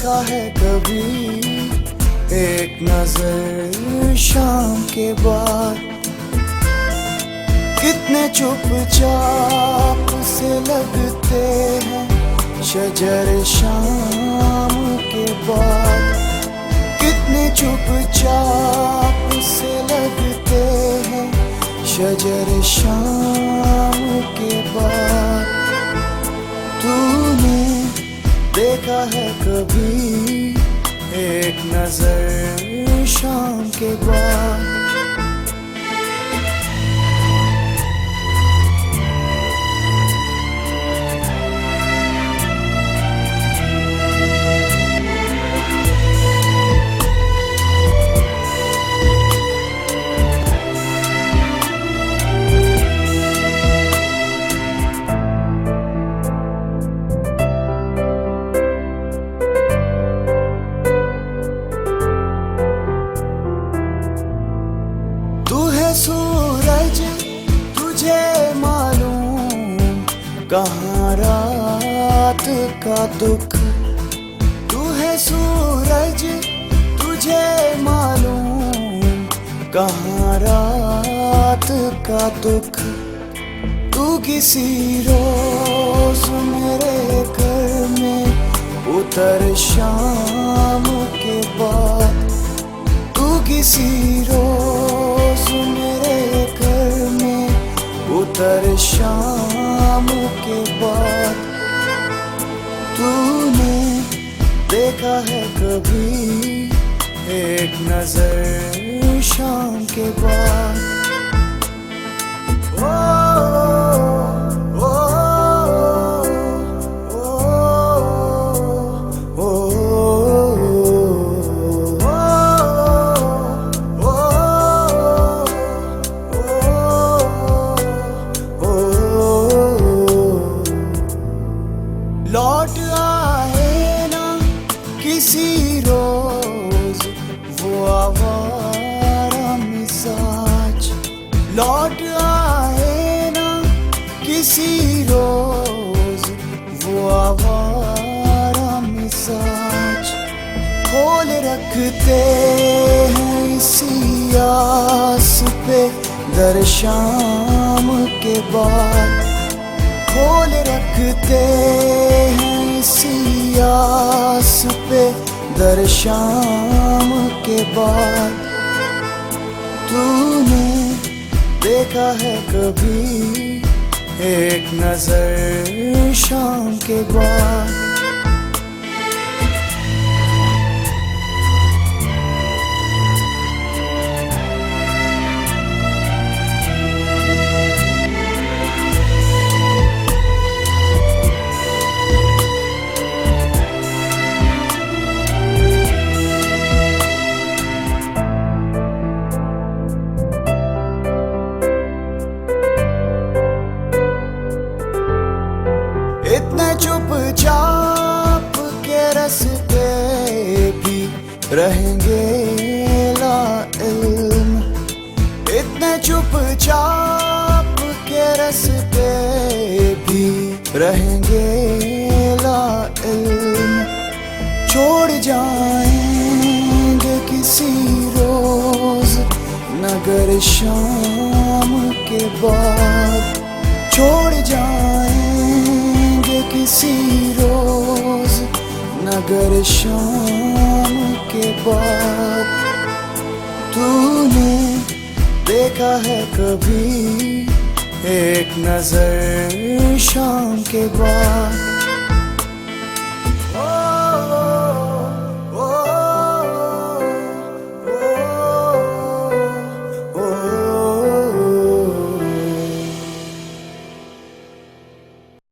देखा है कभी एक नजर शाम के बाद? कितने चुपचाप से लगते हैं शजर शाम के बाद। कितने चुपचाप से लगते हैं शजर शाम के बाद। तूने देखा है कभी एक नजर शाम के बाद? सूरज तुझे मालूम कहाँ रात का दुख। तू है सूरज तुझे मालूम कहाँ रात का दुख। तू किसी रोज मेरे घर में उतर शाम के बाद। तू किसी रोज मेरे घर में उतर शाम के बाद। तूने देखा है कभी एक नजर शाम के बाद? लौट आए ना किसी रोज वो आवारा मिजाज। लौट आए ना किसी रोज वो आवारा मिजाज। खोल रखते हैं इसी आस पे दर शाम के बाद। खोल रखते हैं इसी आस पे दर शाम के बाद। तूने देखा है कभी एक नजर शाम के बाद? इतने चुपचाप के रास्ते भी रहेंगे ला इल्म। इतने चुपचाप के रास्ते भी रहेंगे ला इल्म। छोड़ जाएंगे किसी रोज नगर शाम के बाद। छोड़ जाएंगे किसी रोज नगर शाम के बाद। तूने देखा है कभी एक नजर शाम के बाद?